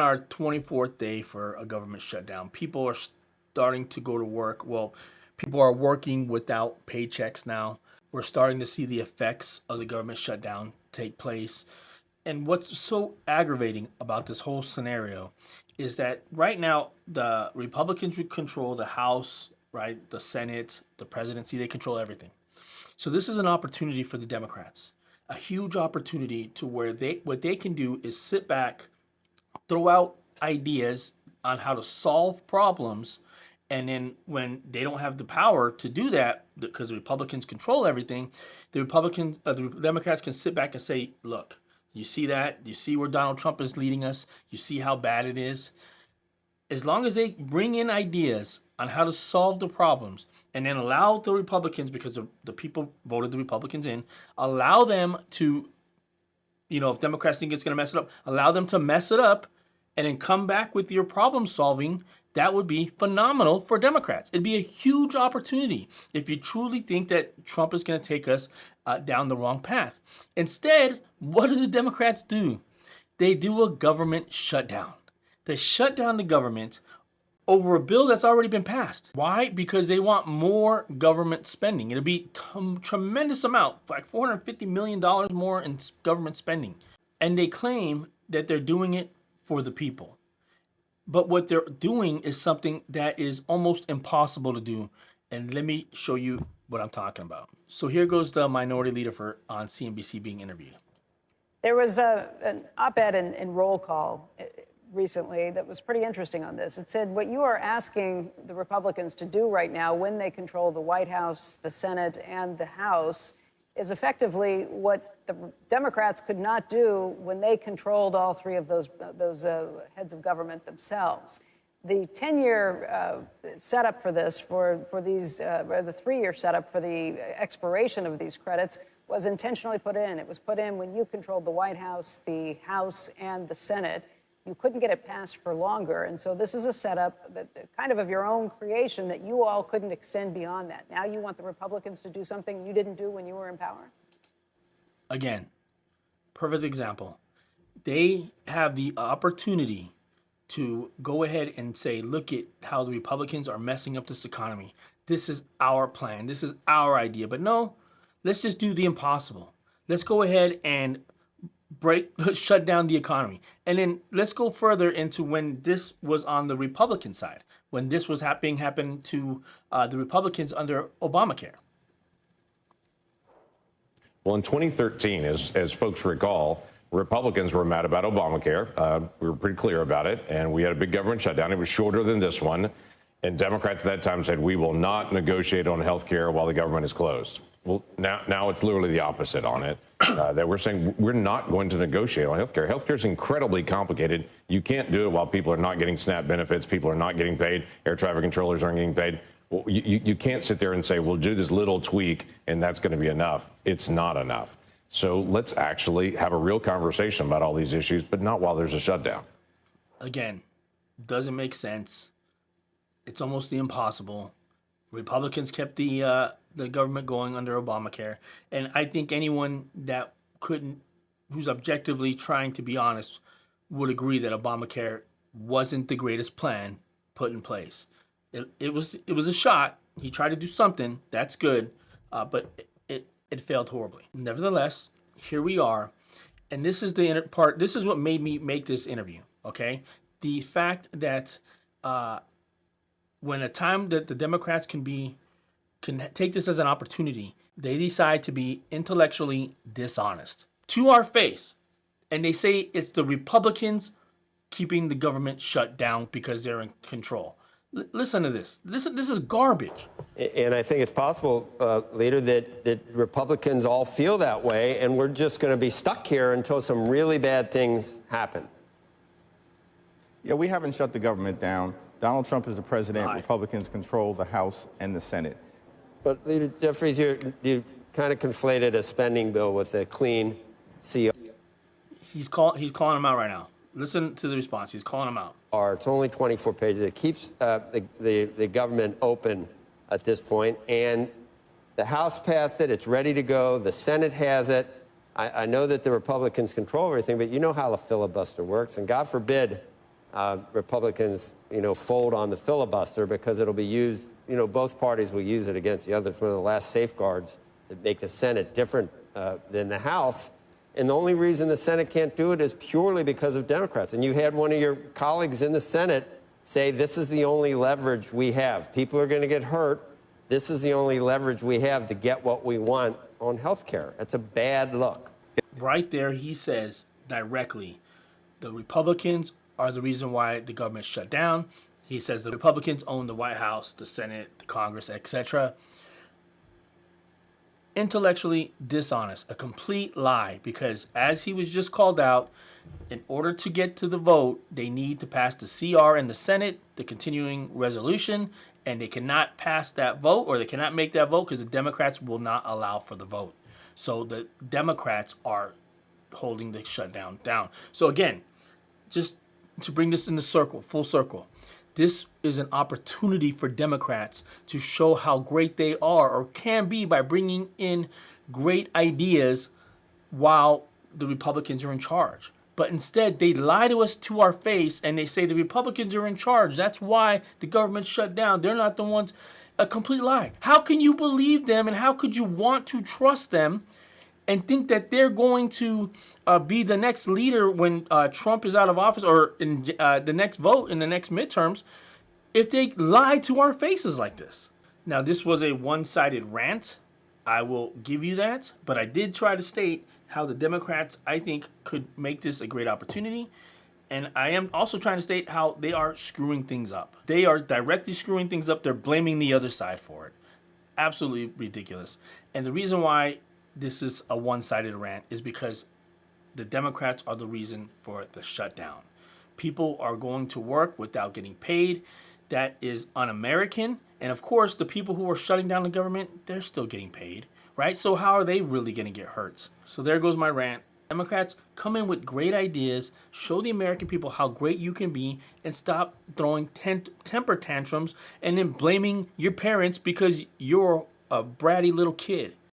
our 24th day for a government shutdown. People are starting to go to work. Well, people are working without paychecks now. We're starting to see the effects of the government shutdown take place. And what's so aggravating about this whole scenario is that right now the Republicans control the House, right? The Senate, the presidency, they control everything. So this is an opportunity for the Democrats, a huge opportunity to where what they can do is sit back, throw out ideas on how to solve problems, and then when they don't have the power to do that because the Republicans control everything, the Democrats can sit back and say, "Look, you see that? You see where Donald Trump is leading us? You see how bad it is?" As long as they bring in ideas on how to solve the problems and then allow the Republicans, because the people voted the Republicans in, allow them to, if Democrats think it's going to mess it up, allow them to mess it up and then come back with your problem solving. That would be phenomenal for Democrats. It'd be a huge opportunity if you truly think that Trump is going to take us down the wrong path. Instead, what do the Democrats do? They do a government shutdown. They shut down the government over a bill that's already been passed. Why? Because they want more government spending. It'll be tremendous amount, like $450 million more in government spending. And they claim that they're doing it for the people. But what they're doing is something that is almost impossible to do. And let me show you what I'm talking about. So here goes the minority leader on CNBC being interviewed. There was an op-ed in Roll Call recently that was pretty interesting on this. It said what you are asking the Republicans to do right now when they control the White House, the Senate, and the House is effectively what the Democrats could not do when they controlled all three of those heads of government themselves. The 10-year setup for this, for these, or the 3-year setup for the expiration of these credits was intentionally put in. It was put in when you controlled the White House, the House, and the Senate. You couldn't get it passed for longer. And so this is a setup that kind of your own creation that you all couldn't extend beyond that. Now you want the Republicans to do something you didn't do when you were in power? Again, perfect example. They have the opportunity to go ahead and say, look at how the Republicans are messing up this economy. This is our plan. This is our idea. But no, let's just do the impossible. Let's go ahead and shut down the economy. And then let's go further into when this was on the Republican side, when this was happened to the Republicans under Obamacare. Well, in 2013, as folks recall, Republicans were mad about Obamacare. We were pretty clear about it, and we had a big government shutdown. It was shorter than this one. And Democrats at that time said, we will not negotiate on health care while the government is closed. Well, now it's literally the opposite on it, that we're saying we're not going to negotiate on health care. Health care is incredibly complicated. You can't do it while people are not getting SNAP benefits, people are not getting paid, air traffic controllers aren't getting paid. Well, you can't sit there and say, we'll do this little tweak and that's going to be enough. It's not enough. So let's actually have a real conversation about all these issues, but not while there's a shutdown. Again, doesn't make sense. It's almost the impossible. Republicans kept the government going under Obamacare, and I think anyone that who's objectively trying to be honest, would agree that Obamacare wasn't the greatest plan put in place. It was a shot. He tried to do something. That's good, but it failed horribly. Nevertheless, here we are, and this is the part. This is what made me make this interview. Okay, the fact that when a time that the Democrats can take this as an opportunity, they decide to be intellectually dishonest to our face, and they say it's the Republicans keeping the government shut down because they're in control. Listen to this. This is garbage. And I think it's possible, Leader, that Republicans all feel that way, and we're just going to be stuck here until some really bad things happen. Yeah, we haven't shut the government down. Donald Trump is the president. Republicans control the House and the Senate. But, Leader Jeffries, you kind of conflated a spending bill with a clean CO. He's calling him out right now. Listen to the response. He's calling him out. It's only 24 pages. It keeps the government open at this point. And the House passed it. It's ready to go. The Senate has it. I know that the Republicans control everything, but you know how the filibuster works. And God forbid Republicans, fold on the filibuster because it'll be used, both parties will use it against the other. It's one of the last safeguards that make the Senate different than the House. And the only reason the Senate can't do it is purely because of Democrats. And you had one of your colleagues in the Senate say, this is the only leverage we have. People are going to get hurt. This is the only leverage we have to get what we want on health care. That's a bad look. Right there, he says directly, the Republicans are the reason why the government shut down. He says the Republicans own the White House, the Senate, the Congress, etc. Intellectually dishonest, a complete lie, because as he was just called out, in order to get to the vote, they need to pass the CR in the Senate, the continuing resolution, and they cannot pass that vote, or they cannot make that vote because the Democrats will not allow for the vote. So the Democrats are holding the shutdown down. So again, just to bring this in the circle, full circle, this is an opportunity for Democrats to show how great they are or can be by bringing in great ideas while the Republicans are in charge. But instead, they lie to us to our face and they say the Republicans are in charge. That's why the government shut down. They're not the ones. A complete lie. How can you believe them and how could you want to trust them and think that they're going to be the next leader when Trump is out of office or in the next vote in the next midterms if they lie to our faces like this? Now, this was a one-sided rant. I will give you that. But I did try to state how the Democrats, I think, could make this a great opportunity. And I am also trying to state how they are screwing things up. They are directly screwing things up. They're blaming the other side for it. Absolutely ridiculous. And the reason why this is a one-sided rant is because the Democrats are the reason for the shutdown. People are going to work without getting paid. That is un-American. And of course, the people who are shutting down the government, they're still getting paid, right? So how are they really going to get hurt? So there goes my rant. Democrats, come in with great ideas, show the American people how great you can be, and stop throwing temper tantrums and then blaming your parents because you're a bratty little kid.